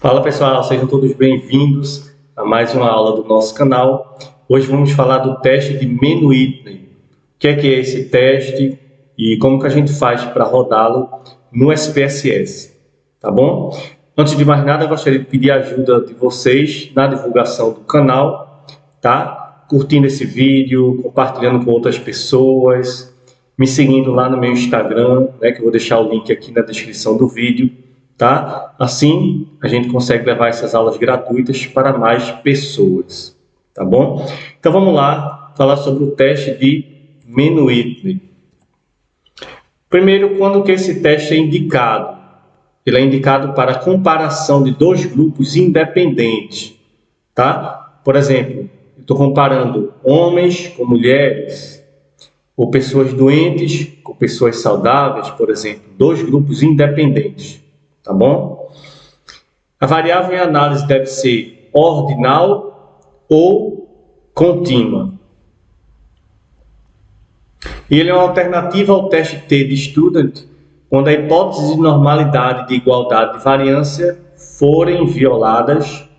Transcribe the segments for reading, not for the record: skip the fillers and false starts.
Fala pessoal, sejam todos bem-vindos a mais uma aula do nosso canal. Hoje vamos falar do teste de Mann-Whitney. O que é esse teste e como que a gente faz para rodá-lo no SPSS, tá bom? Antes de mais nada, eu gostaria de pedir a ajuda de vocês na divulgação do canal, tá? Curtindo esse vídeo, compartilhando com outras pessoas, me seguindo lá no meu Instagram, né, que eu vou deixar o link aqui na descrição do vídeo. Tá? Assim, a gente consegue levar essas aulas gratuitas para mais pessoas, tá bom? Então, vamos lá falar sobre o teste de Mann-Whitney. Primeiro, quando que esse teste é indicado? Ele é indicado para a comparação de dois grupos independentes, tá? Por exemplo, estou comparando homens com mulheres, ou pessoas doentes com pessoas saudáveis, por exemplo, dois grupos independentes. Tá bom? A variável em análise deve ser ordinal ou contínua. E ele é uma alternativa ao teste T de Student, quando a hipótese de normalidade de igualdade de variância forem violadas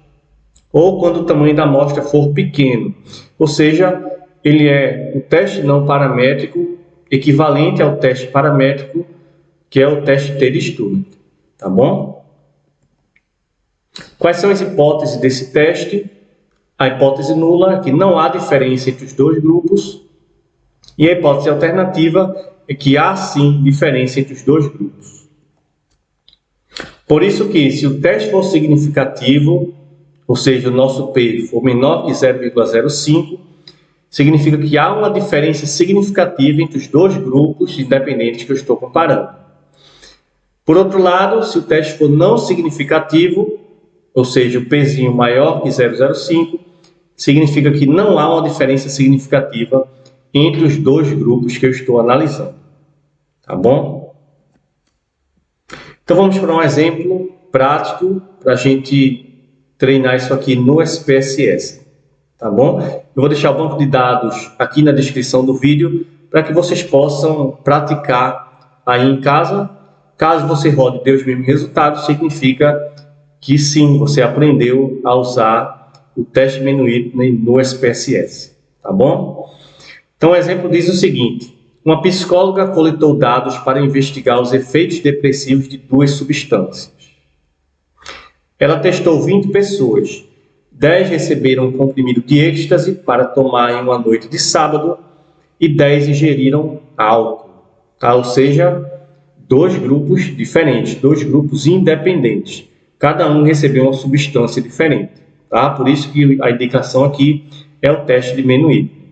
ou quando o tamanho da amostra for pequeno. Ou seja, ele é o teste não paramétrico equivalente ao teste paramétrico, que é o teste T de Student. Tá bom? Quais são as hipóteses desse teste? A hipótese nula é que não há diferença entre os dois grupos, e a hipótese alternativa é que há sim diferença entre os dois grupos. Por isso que, se o teste for significativo, ou seja, o nosso P for menor que 0,05, significa que há uma diferença significativa entre os dois grupos independentes que eu estou comparando. Por outro lado, se o teste for não significativo, ou seja, o Pzinho maior que 0,05, significa que não há uma diferença significativa entre os dois grupos que eu estou analisando. Tá bom? Então vamos para um exemplo prático para a gente treinar isso aqui no SPSS. Tá bom? Eu vou deixar o banco de dados aqui na descrição do vídeo para que vocês possam praticar aí em casa. Caso você rode e dê os mesmos resultados, significa que sim, você aprendeu a usar o teste Mann-Whitney no SPSS, tá bom? Então, o exemplo diz o seguinte: uma psicóloga coletou dados para investigar os efeitos depressivos de duas substâncias. Ela testou 20 pessoas, 10 receberam um comprimido de êxtase para tomar em uma noite de sábado e 10 ingeriram álcool, tá? Ou seja, dois grupos diferentes, dois grupos independentes. Cada um recebeu uma substância diferente, tá? Por isso que a indicação aqui é o teste de Mann-Whitney.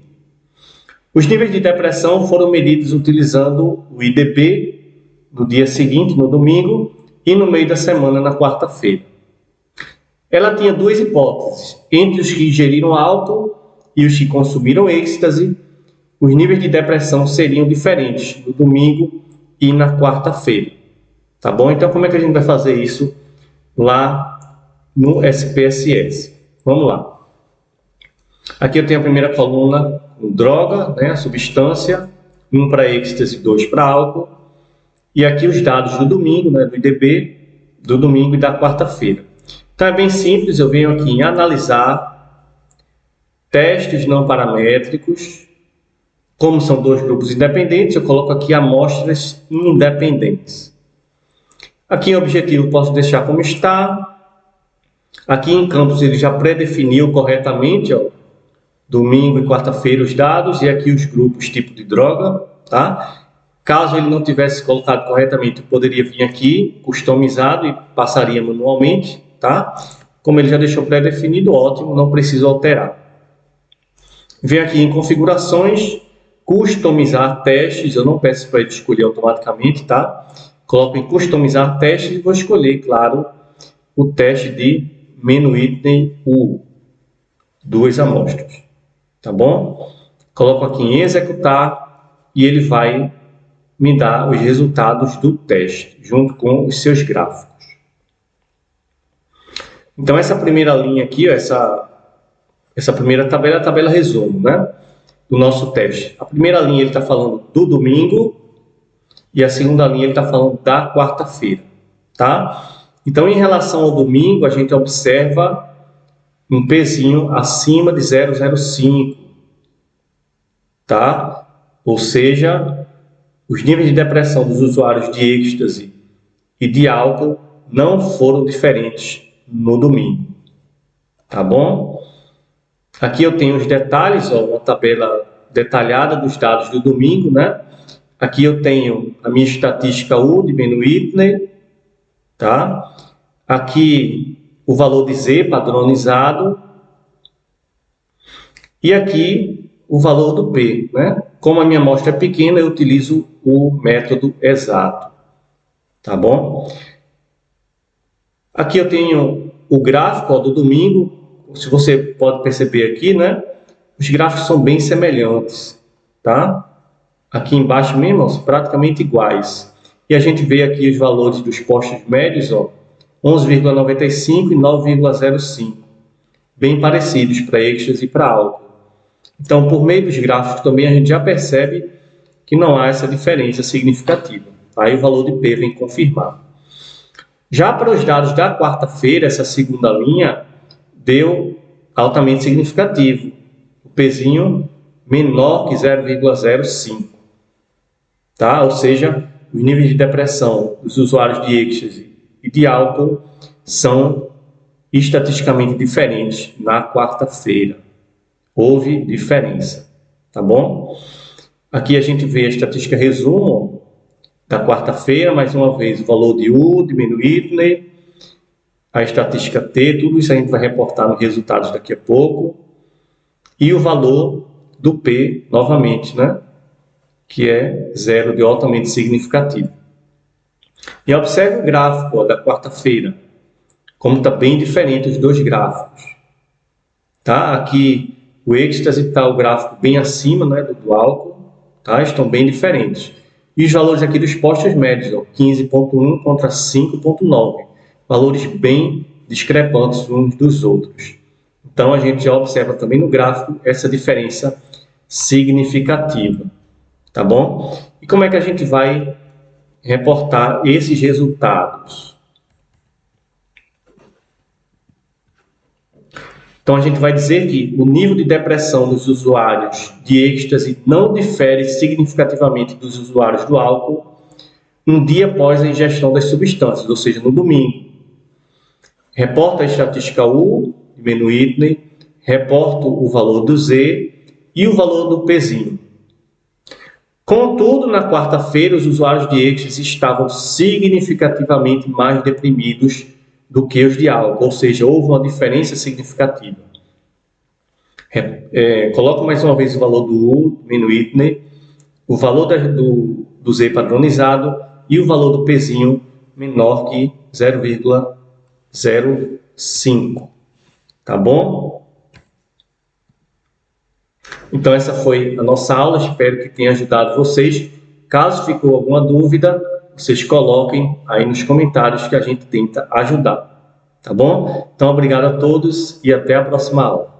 Os níveis de depressão foram medidos utilizando o IDP no dia seguinte, no domingo, e no meio da semana, na quarta-feira. Ela tinha duas hipóteses: entre os que ingeriram álcool e os que consumiram êxtase, os níveis de depressão seriam diferentes no domingo e na quarta-feira, tá bom? Então, como é que a gente vai fazer isso lá no SPSS? Vamos lá. Aqui eu tenho a primeira coluna com droga, né, a substância, 1 para êxtase, 2 para álcool, e aqui os dados do domingo, né, do IDB, do domingo e da quarta-feira. Então é bem simples, eu venho aqui em analisar testes não paramétricos. Como são dois grupos independentes, eu coloco aqui amostras independentes. Aqui em objetivo posso deixar como está. Aqui em campos ele já predefiniu corretamente, ó, domingo e quarta-feira os dados, e aqui os grupos tipo de droga, tá? Caso ele não tivesse colocado corretamente, eu poderia vir aqui, customizado, e passaria manualmente, tá? Como ele já deixou pré-definido, ótimo, não preciso alterar. Venho aqui em configurações, customizar testes, eu não peço para ele escolher automaticamente, tá? Coloco em customizar testes e vou escolher, claro, o teste de Mann-Whitney U, 2 amostras, tá bom? Coloco aqui em executar e ele vai me dar os resultados do teste, junto com os seus gráficos. Então, essa primeira linha aqui, ó, essa primeira tabela é a tabela resumo, né, do nosso teste. A primeira linha ele está falando do domingo e a segunda linha ele está falando da quarta-feira, tá? Então, em relação ao domingo, a gente observa um pezinho acima de 0,05, tá? Ou seja, os níveis de depressão dos usuários de êxtase e de álcool não foram diferentes no domingo, tá bom? Aqui eu tenho os detalhes, ó, uma tabela detalhada dos dados do domingo, né? Aqui eu tenho a minha estatística U de Ben Whitney, tá? Aqui o valor de Z padronizado e aqui o valor do P, né? Como a minha amostra é pequena, eu utilizo o método exato, tá bom? Aqui eu tenho o gráfico, ó, do domingo. Se você pode perceber aqui, né? Os gráficos são bem semelhantes, tá? Aqui embaixo mesmo, ó, praticamente iguais. E a gente vê aqui os valores dos postos médios, ó, 11,95 e 9,05, bem parecidos para êxtase e para álcool. Então, por meio dos gráficos também a gente já percebe que não há essa diferença significativa. Aí o valor de P vem confirmar. Já para os dados da quarta-feira, essa segunda linha deu altamente significativo. O Pzinho menor que 0,05. Tá? Ou seja, os níveis de depressão dos usuários de êxtase e de álcool são estatisticamente diferentes na quarta-feira. Houve diferença, tá bom? Aqui a gente vê a estatística resumo da quarta-feira, mais uma vez o valor de U, de Ben Whitney, a estatística T, tudo isso a gente vai reportar nos resultados daqui a pouco, e o valor do P, novamente, né? Que é 0, de altamente significativo. E observe o gráfico, ó, da quarta-feira, como está bem diferente os dois gráficos. Tá? Aqui o êxtase está o gráfico bem acima, né, do álcool, tá? Estão bem diferentes. E os valores aqui dos postos médios, 15,1 contra 5,9, valores bem discrepantes uns dos outros. Então a gente já observa também no gráfico essa diferença significativa. Tá bom? E como é que a gente vai reportar esses resultados? Então, a gente vai dizer que o nível de depressão dos usuários de êxtase não difere significativamente dos usuários do álcool um dia após a ingestão das substâncias, ou seja, no domingo. Reporta a estatística U, de Ben Whitney, reporta o valor do Z e o valor do Pzinho. Contudo, na quarta-feira, os usuários de êxtase estavam significativamente mais deprimidos do que os de álcool, ou seja, houve uma diferença significativa. Coloco mais uma vez o valor do U, Ben Whitney, o valor do Z padronizado e o valor do Pzinho menor que 0,05. Tá bom? Então, essa foi a nossa aula, espero que tenha ajudado vocês. Caso ficou alguma dúvida, vocês coloquem aí nos comentários que a gente tenta ajudar, tá bom? Então, obrigado a todos e até a próxima aula.